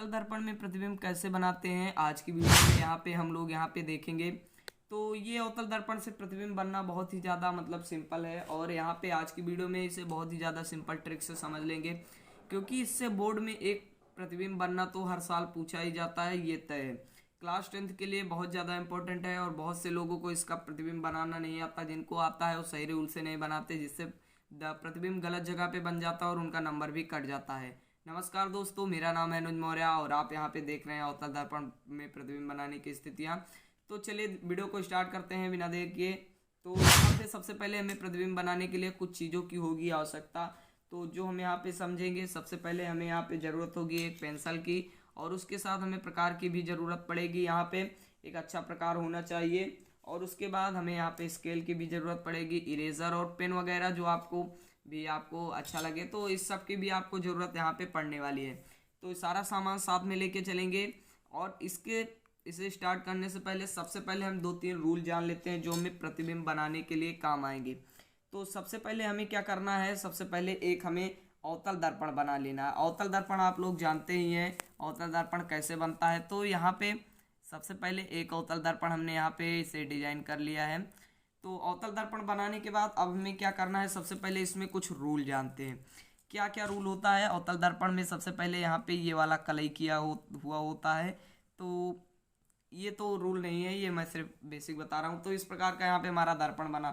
अवतल दर्पण में प्रतिबिंब कैसे बनाते हैं आज की वीडियो में हम लोग यहाँ पे देखेंगे। तो ये अवतल दर्पण से प्रतिबिंब बनना बहुत ही ज़्यादा सिंपल है और यहाँ पे आज की वीडियो में इसे बहुत ही ज़्यादा सिंपल ट्रिक से समझ लेंगे, क्योंकि इससे बोर्ड में एक प्रतिबिंब बनना तो हर साल पूछा ही जाता है, ये तय है। क्लास 10th के लिए बहुत ज़्यादा इंपॉर्टेंट है और बहुत से लोगों को इसका प्रतिबिंब बनाना नहीं आता। जिनको आता है वो सही रूल से नहीं बनाते, जिससे प्रतिबिंब गलत जगह पे बन जाता है और उनका नंबर भी कट जाता है। नमस्कार दोस्तों, मेरा नाम है अनुज मौर्य और आप यहाँ पे देख रहे हैं अवतल दर्पण में प्रतिबिंब बनाने की स्थितियाँ। तो चलिए वीडियो को स्टार्ट करते हैं बिना देर किए। तो यहाँ पे सबसे पहले हमें प्रतिबिंब बनाने के लिए कुछ चीज़ों की होगी आवश्यकता। तो जो हम यहाँ पे समझेंगे, सबसे पहले हमें यहाँ पे ज़रूरत होगी एक पेंसिल की और उसके साथ हमें प्रकार की भी ज़रूरत पड़ेगी। यहाँ पे एक अच्छा प्रकार होना चाहिए और उसके बाद हमें यहाँ पे स्केल की भी ज़रूरत पड़ेगी, इरेज़र और पेन वगैरह जो आपको अच्छा लगे, तो इस सब की भी आपको ज़रूरत यहाँ पे पड़ने वाली है। तो सारा सामान साथ में लेके चलेंगे और इसे स्टार्ट करने से पहले सबसे पहले हम 2-3 रूल जान लेते हैं जो हमें प्रतिबिंब बनाने के लिए काम आएंगे। तो सबसे पहले हमें क्या करना है, सबसे पहले एक हमें अवतल दर्पण बना लेना है। अवतल दर्पण आप लोग जानते ही हैं अवतल दर्पण कैसे बनता है। तो यहाँ पे सबसे पहले एक अवतल दर्पण हमने यहाँ पे इसे डिजाइन कर लिया है। तो अवतल दर्पण बनाने के बाद अब हमें क्या करना है, सबसे पहले इसमें कुछ रूल जानते हैं। क्या क्या रूल होता है अवतल दर्पण में। सबसे पहले यहाँ पे ये वाला कलई हुआ होता है। तो ये तो रूल नहीं है, ये मैं सिर्फ बेसिक बता रहा हूँ। तो इस प्रकार का यहाँ पे हमारा दर्पण बना।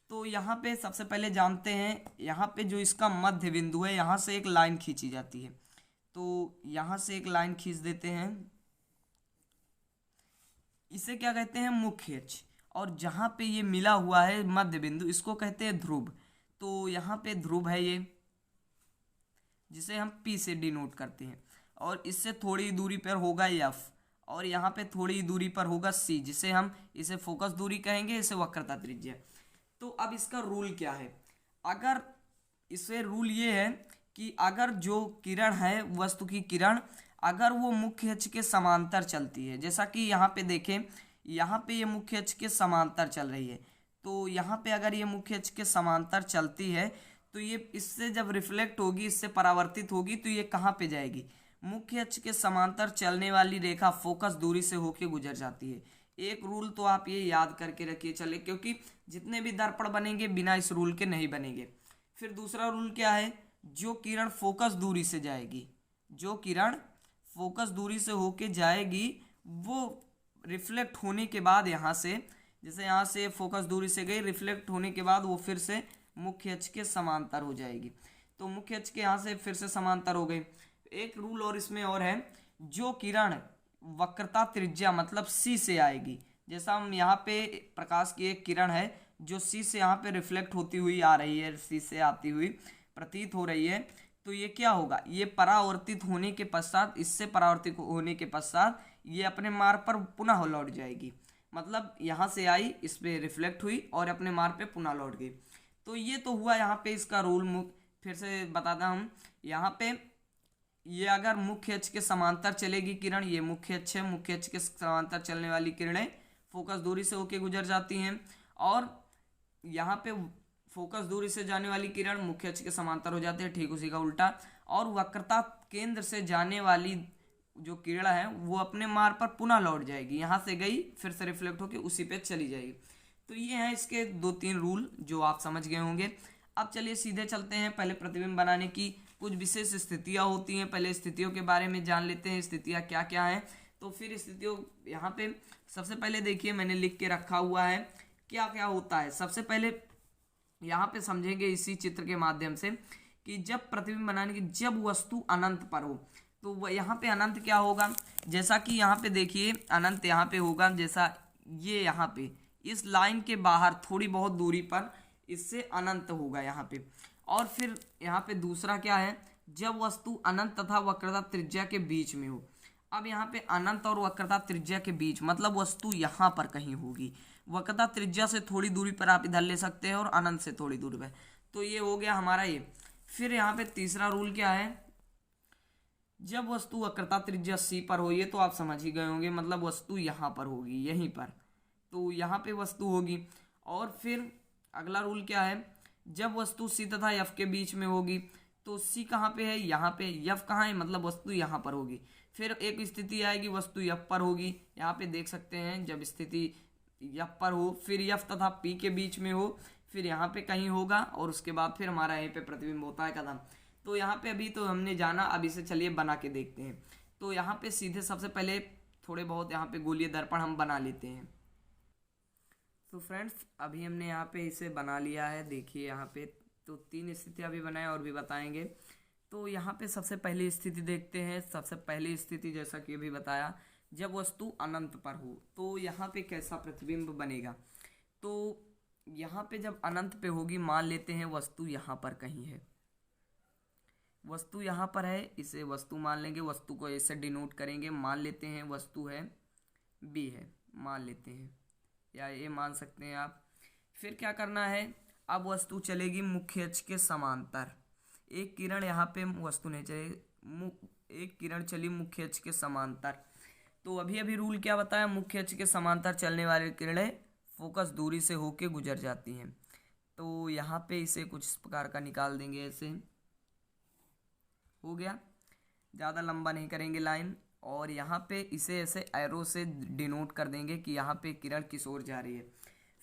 तो यहाँ पे सबसे पहले जानते हैं, यहाँ पे जो इसका मध्य बिंदु है यहाँ से एक लाइन खींची जाती है। तो यहाँ से एक लाइन खींच देते हैं, इसे क्या कहते हैं, मुख्य अक्ष। और जहाँ पे ये मिला हुआ है मध्य बिंदु, इसको कहते हैं ध्रुव। तो यहाँ पे ध्रुव है ये, जिसे हम P से डिनोट करते हैं। और इससे थोड़ी दूरी पर होगा F और यहाँ पे थोड़ी दूरी पर होगा C, जिसे हम इसे फोकस दूरी कहेंगे, इसे वक्रता त्रिज्या। तो अब इसका रूल क्या है, अगर इसे रूल ये है कि अगर जो किरण है, वस्तु की किरण अगर वो मुख्य अक्ष के समांतर चलती है, जैसा कि यहाँ पे देखें, यहाँ पे ये मुख्य अक्ष के समांतर चल रही है। तो यहाँ पे अगर ये मुख्य अक्ष के समांतर चलती है तो ये इससे जब रिफ्लेक्ट होगी, इससे परावर्तित होगी, तो ये कहाँ पे जाएगी, मुख्य अक्ष के समांतर चलने वाली रेखा फोकस दूरी से होके गुजर जाती है। एक रूल तो आप ये याद करके रखिए चले, क्योंकि जितने भी दर्पण बनेंगे बिना इस रूल के नहीं बनेंगे। फिर दूसरा रूल क्या है, जो किरण फोकस दूरी से जाएगी, जो किरण फोकस दूरी से होके जाएगी, वो रिफ्लेक्ट होने के बाद यहाँ से, जैसे यहाँ से फोकस दूरी से गई, रिफ्लेक्ट होने के बाद वो फिर से मुख्य अक्ष के समांतर हो जाएगी। तो मुख्य अक्ष के यहाँ से फिर से समांतर हो गई। एक रूल और इसमें और है, जो किरण वक्रता त्रिज्या मतलब C से आएगी, जैसा हम यहाँ पे प्रकाश की एक किरण है जो C से यहाँ पे रिफ्लेक्ट होती हुई आ रही है, C से आती हुई प्रतीत हो रही है, तो ये क्या होगा, ये परावर्तित होने के पश्चात, इससे परावर्तित होने के पश्चात ये अपने मार्ग पर पुनः लौट जाएगी। मतलब यहाँ से आई, इस पे रिफ्लेक्ट हुई और अपने मार्ग पे पुनः लौट गई। तो ये तो हुआ यहाँ पे इसका रूल। फिर से बताता हूँ, यहाँ पे ये अगर मुख्य अक्ष के समांतर चलेगी किरण, ये मुख्य अक्ष है, मुख्य अक्ष के समांतर चलने वाली किरणें फोकस दूरी से होके गुजर जाती हैं। और यहाँ पे फोकस दूरी से जाने वाली किरण मुख्य अक्ष के समांतर हो जाती है, ठीक उसी का उल्टा। और वक्रता केंद्र से जाने वाली जो किरण है वो अपने मार्ग पर पुनः लौट जाएगी, यहाँ से गई फिर से रिफ्लेक्ट होकर उसी पे चली जाएगी। तो ये हैं इसके 2-3 रूल जो आप समझ गए होंगे। अब चलिए सीधे चलते हैं, पहले प्रतिबिंब बनाने की कुछ विशेष स्थितियाँ होती हैं, पहले स्थितियों के बारे में जान लेते हैं, स्थितियाँ क्या क्या हैं। तो फिर स्थितियों यहाँ पे सबसे पहले देखिए मैंने लिख के रखा हुआ है क्या क्या होता है। सबसे पहले यहाँ पे समझेंगे इसी चित्र के माध्यम से कि जब प्रतिबिंब बनाने की, जब वस्तु अनंत पर हो, तो यहाँ पे अनंत क्या होगा, जैसा कि यहाँ पे देखिए अनंत यहाँ पे होगा, जैसा ये यहाँ पे इस लाइन के बाहर थोड़ी बहुत दूरी पर इससे अनंत होगा यहाँ पे। और फिर यहाँ पे दूसरा क्या है, जब वस्तु अनंत तथा वक्रता त्रिज्या के बीच में हो। अब यहाँ पे अनंत और वक्रता त्रिज्या के बीच मतलब वस्तु यहाँ पर कहीं होगी, वक्रता त्रिज्या से थोड़ी दूरी पर आप इधर ले सकते हैं और अनंत से थोड़ी दूरी पर। तो ये हो गया हमारा ये। फिर यहाँ पे तीसरा रूल क्या है, जब वस्तु वक्रता त्रिज्या C पर हो, ये तो आप समझ ही गए होंगे, मतलब वस्तु यहाँ पर होगी, यहीं पर, तो यहाँ पे वस्तु होगी। और फिर अगला रूल क्या है, जब वस्तु C तथा F के बीच में होगी, तो C कहाँ पे है, यहाँ पे, F कहाँ है, मतलब वस्तु यहाँ पर होगी। फिर एक स्थिति आएगी वस्तु यफ पर होगी, यहाँ पे देख सकते हैं जब स्थिति यफ पर हो, फिर यफ तथा पी के बीच में हो, फिर यहाँ पे कहीं होगा और उसके बाद फिर हमारा यहीं पे प्रतिबिंब होता है कदम। तो यहाँ पे अभी तो हमने जाना, अब इसे चलिए बना के देखते हैं। तो यहाँ पे सीधे सबसे पहले थोड़े बहुत यहाँ पे गोलीय दर्पण हम बना लेते हैं। तो फ्रेंड्स अभी हमने यहाँ पे इसे बना लिया है, देखिए यहाँ पे तो 3 स्थितियाँ भी बनाए और भी बताएंगे। तो यहाँ पे सबसे पहली स्थिति देखते हैं। सबसे पहली स्थिति जैसा कि अभी बताया, जब वस्तु अनंत पर हो तो यहाँ पे कैसा प्रतिबिंब बनेगा। तो यहाँ पे जब अनंत पे होगी, मान लेते हैं वस्तु यहाँ पर कहीं है, वस्तु यहाँ पर है, इसे वस्तु मान लेंगे, वस्तु को ऐसे डिनोट करेंगे, मान लेते हैं वस्तु है बी है, मान लेते हैं, या ये मान सकते हैं आप। फिर क्या करना है, अब वस्तु चलेगी मुख्य अक्ष के समांतर। एक किरण यहाँ पे वस्तु नहीं चले, एक किरण चली मुख्य अक्ष के समांतर। तो अभी अभी रूल क्या बताया, मुख्य अक्ष के समांतर चलने वाली किरणें फोकस दूरी से होके गुजर जाती हैं। तो यहाँ पे इसे कुछ इस प्रकार का निकाल देंगे, ऐसे हो गया, ज़्यादा लंबा नहीं करेंगे लाइन। और यहाँ पे इसे ऐसे एरो से डिनोट कर देंगे कि यहाँ पे किरण किस ओर जा रही है।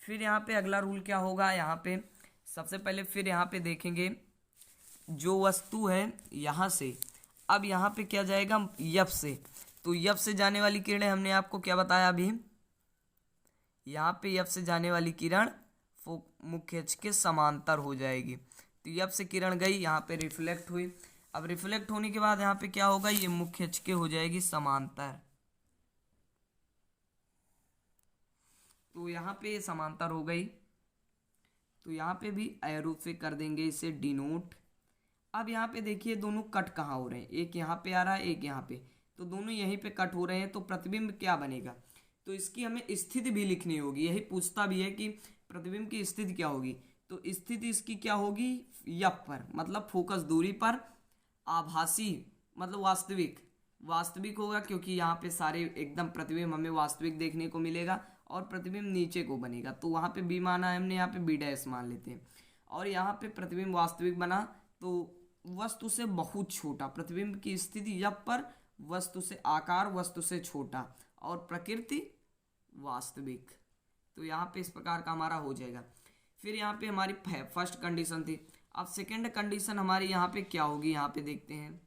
फिर यहाँ पे अगला रूल क्या होगा, यहाँ पे सबसे पहले फिर यहाँ पे देखेंगे जो वस्तु है यहाँ से, अब यहाँ पे क्या जाएगा यफ से। तो यफ से जाने वाली किरणें हमने आपको क्या बताया अभी, यहाँ पे यफ से जाने वाली किरण मुख्य अक्ष के समांतर हो जाएगी। तो यफ से किरण गई, यहाँ पे रिफ्लेक्ट हुई। अब रिफ्लेक्ट होने के बाद यहाँ पे क्या होगा, ये मुख्य अक्ष के हो जाएगी समांतर। तो यहाँ पे समांतर हो गई, तो यहाँ पे भी एरो से कर देंगे इसे डिनोट। अब यहाँ पे देखिए दोनों कट कहाँ हो रहे हैं, एक यहाँ पे आ रहा है, एक यहाँ पे, तो दोनों यहीं पे कट हो रहे हैं। तो प्रतिबिंब क्या बनेगा, तो इसकी हमें स्थिति भी लिखनी होगी। यही पूछता भी है कि प्रतिबिंब की स्थिति क्या होगी। तो स्थिति इसकी क्या होगी, यफ पर, मतलब फोकस दूरी पर, आभासी मतलब वास्तविक, वास्तविक होगा क्योंकि यहाँ पे सारे एकदम प्रतिबिंब हमें वास्तविक देखने को मिलेगा, और प्रतिबिंब नीचे को बनेगा। तो वहाँ पे बी माना है हमने, यहाँ पे बी डैश मान लेते हैं। और यहाँ पे प्रतिबिंब वास्तविक बना, तो वस्तु से बहुत छोटा, प्रतिबिंब की स्थिति यफ पर, वस्तु से आकार वस्तु से छोटा, और प्रकृति वास्तविक। तो यहाँ पे इस प्रकार का हमारा हो जाएगा। फिर यहाँ पे हमारी फर्स्ट कंडीशन थी। अब सेकंड कंडीशन हमारी यहाँ पे क्या होगी, यहाँ पे देखते हैं।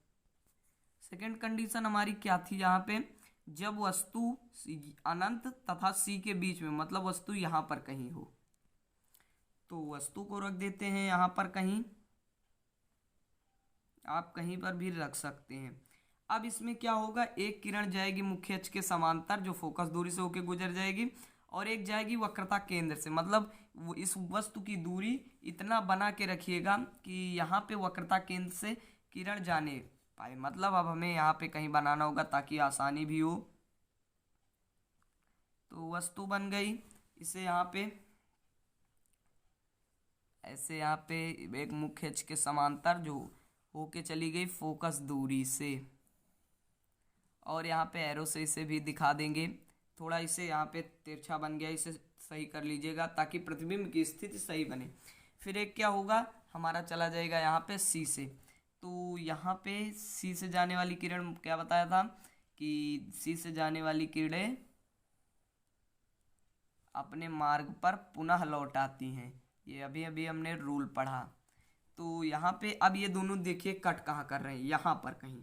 सेकंड कंडीशन हमारी क्या थी, यहाँ पे जब वस्तु अनंत तथा सी के बीच में, मतलब वस्तु यहाँ पर कहीं हो। तो वस्तु को रख देते हैं यहाँ पर कहीं, आप कहीं पर भी रख सकते हैं। अब इसमें क्या होगा, एक किरण जाएगी मुख्य अक्ष के समांतर जो फोकस दूरी से होकर गुजर जाएगी, और एक जाएगी वक्रता केंद्र से, मतलब वो इस वस्तु की दूरी इतना बना के रखिएगा कि यहाँ पे वक्रता केंद्र से किरण जाने पाए। मतलब अब हमें यहाँ पे कहीं बनाना होगा ताकि आसानी भी हो। तो वस्तु बन गई, इसे यहाँ पे ऐसे, यहाँ पे एक मुख्य अक्ष के समांतर जो होके चली गई फोकस दूरी से, और यहाँ पे एरो से इसे भी दिखा देंगे। थोड़ा इसे यहाँ पे तिरछा बन गया, इसे सही कर लीजिएगा ताकि प्रतिबिंब की स्थिति सही बने। फिर एक क्या होगा, हमारा चला जाएगा यहाँ पे सी से। तो यहाँ पे सी से जाने वाली किरण क्या बताया था कि सी से जाने वाली किरणें अपने मार्ग पर पुनः लौट आती हैं। ये अभी अभी हमने रूल पढ़ा। तो यहाँ पे अब ये दोनों देखिए कट कहाँ कर रहे हैं, यहाँ पर कहीं।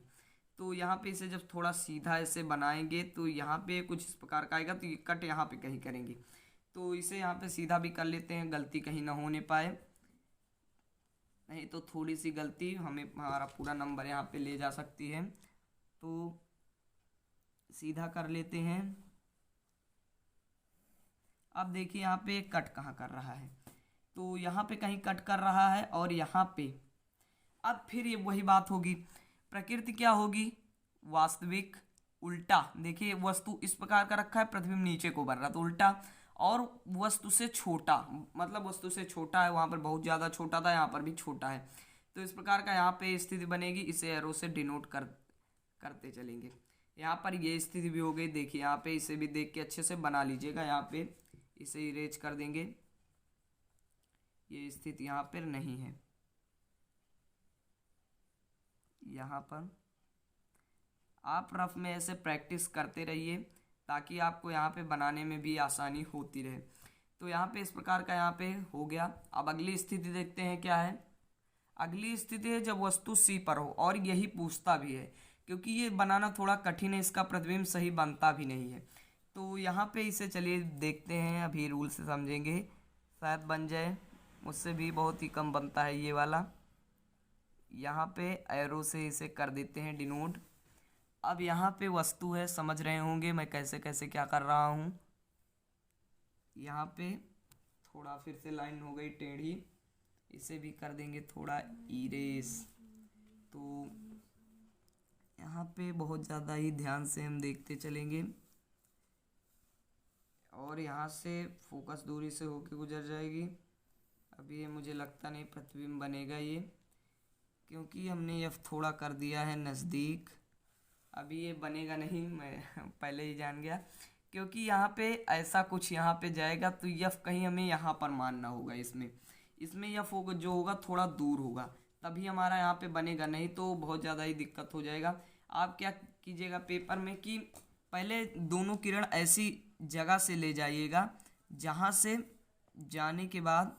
तो यहाँ पे इसे जब थोड़ा सीधा ऐसे बनाएंगे तो यहाँ पे कुछ इस प्रकार का आएगा, तो ये कट यहाँ पे कहीं करेंगे। तो इसे यहाँ पे सीधा भी कर लेते हैं, गलती कहीं ना होने पाए, नहीं तो थोड़ी सी गलती हमें हमारा पूरा नंबर यहाँ पे ले जा सकती है। तो सीधा कर लेते हैं। अब देखिए यहाँ पे कट कहाँ कर रहा है, तो यहाँ पे कहीं कट कर रहा है, और यहाँ पे अब फिर ये वही बात होगी, प्रकृति क्या होगी, वास्तविक। उल्टा देखिए वस्तु इस प्रकार का रखा है, प्रतिबिंब नीचे को बन रहा, तो उल्टा। और वस्तु से छोटा, मतलब वस्तु से छोटा है, वहाँ पर बहुत ज़्यादा छोटा था, यहाँ पर भी छोटा है। तो इस प्रकार का यहाँ पे स्थिति बनेगी, इसे एरो से डिनोट करते चलेंगे। यहाँ पर ये स्थिति भी हो गई, देखिए यहाँ पे इसे भी देख के अच्छे से बना लीजिएगा। यहाँ पे इसे इरेज कर देंगे, ये स्थिति यहाँ पर नहीं है, यहाँ पर आप रफ में ऐसे प्रैक्टिस करते रहिए ताकि आपको यहाँ पे बनाने में भी आसानी होती रहे। तो यहाँ पे इस प्रकार का यहाँ पे हो गया। अब अगली स्थिति देखते हैं क्या है। अगली स्थिति है जब वस्तु सी पर हो, और यही पूछता भी है क्योंकि ये बनाना थोड़ा कठिन है, इसका प्रतिबिंब सही बनता भी नहीं है। तो यहाँ पे इसे चलिए देखते हैं, अभी रूल से समझेंगे, शायद बन जाए। मुझसे भी बहुत ही कम बनता है ये वाला। यहाँ पे एरो से इसे कर देते हैं डिनोट। अब यहाँ पे वस्तु है, समझ रहे होंगे मैं कैसे कैसे क्या कर रहा हूँ। यहाँ पे थोड़ा फिर से लाइन हो गई टेढ़ी, इसे भी कर देंगे थोड़ा इरेज। तो यहाँ पे बहुत ज़्यादा ही ध्यान से हम देखते चलेंगे, और यहाँ से फोकस दूरी से होके गुजर जाएगी। अभी ये मुझे लगता नहीं प्रतिबिंब बनेगा ये, क्योंकि हमने यफ थोड़ा कर दिया है नज़दीक। अभी ये बनेगा नहीं, मैं पहले ही जान गया, क्योंकि यहाँ पे ऐसा कुछ यहाँ पे जाएगा तो यफ कहीं हमें यहाँ पर मानना होगा। इसमें यफ होगा जो होगा थोड़ा दूर होगा, तभी हमारा यहाँ पे बनेगा, नहीं तो बहुत ज़्यादा ही दिक्कत हो जाएगा। आप क्या कीजिएगा पेपर में कि पहले दोनों किरण ऐसी जगह से ले जाइएगा जहाँ से जाने के बाद,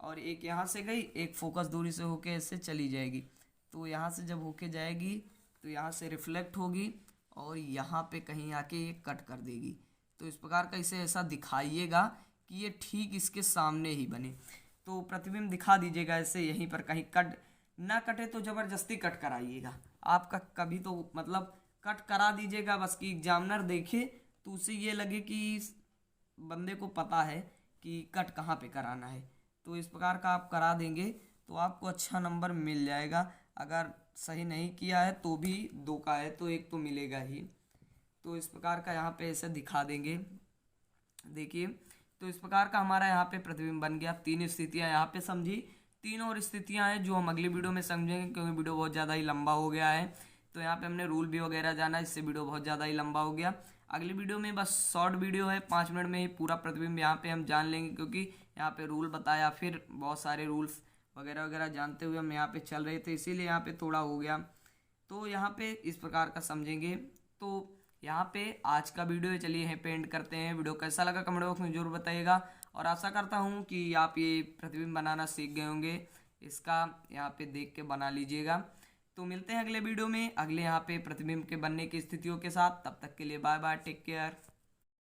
और एक यहाँ से गई, एक फोकस दूरी से होके ऐसे चली जाएगी। तो यहाँ से जब होके जाएगी तो यहाँ से रिफ्लेक्ट होगी और यहाँ पे कहीं आके ये कट कर देगी। तो इस प्रकार का इसे ऐसा दिखाइएगा कि ये ठीक इसके सामने ही बने। तो प्रतिबिंब दिखा दीजिएगा ऐसे, यहीं पर कहीं कट ना कटे तो ज़बरदस्ती कट कराइएगा। आपका कभी तो मतलब कट करा दीजिएगा बस कि एग्जामिनर देखे तो उसे ये लगे कि बंदे को पता है कि कट कहाँ पे कराना है। तो इस प्रकार का आप करा देंगे तो आपको अच्छा नंबर मिल जाएगा। अगर सही नहीं किया है तो भी 2 का है तो 1 तो मिलेगा ही। तो इस प्रकार का यहाँ पे ऐसे दिखा देंगे, देखिए। तो इस प्रकार का हमारा यहाँ पे प्रतिबिंब बन गया। 3 स्थितियाँ यहाँ पे समझी, 3 और स्थितियाँ हैं जो हम अगली वीडियो में समझेंगे, क्योंकि वीडियो बहुत ज़्यादा ही लंबा हो गया है। तो यहाँ पे हमने रूल भी वगैरह जाना, इससे वीडियो बहुत ज़्यादा ही लंबा हो गया। अगली वीडियो में बस शॉर्ट वीडियो है, 5 मिनट में ही पूरा प्रतिबिंब यहाँ पे हम जान लेंगे, क्योंकि यहाँ पे रूल बताया, फिर बहुत सारे रूल्स वगैरह वगैरह जानते हुए हम यहाँ पे चल रहे थे, इसीलिए यहाँ पे थोड़ा हो गया। तो यहाँ पे इस प्रकार का समझेंगे। तो यहाँ पे आज का वीडियो है, चलिए यहीं पे एंड करते हैं। वीडियो कैसा लगा कमेंट बॉक्स में जरूर बताइएगा, और आशा करता हूँ कि आप ये प्रतिबिंब बनाना सीख गए होंगे। इसका यहाँ पे देख के बना लीजिएगा। तो मिलते हैं अगले वीडियो में, अगले यहाँ पे प्रतिबिंब के बनने की स्थितियों के साथ। तब तक के लिए बाय बाय, टेक केयर।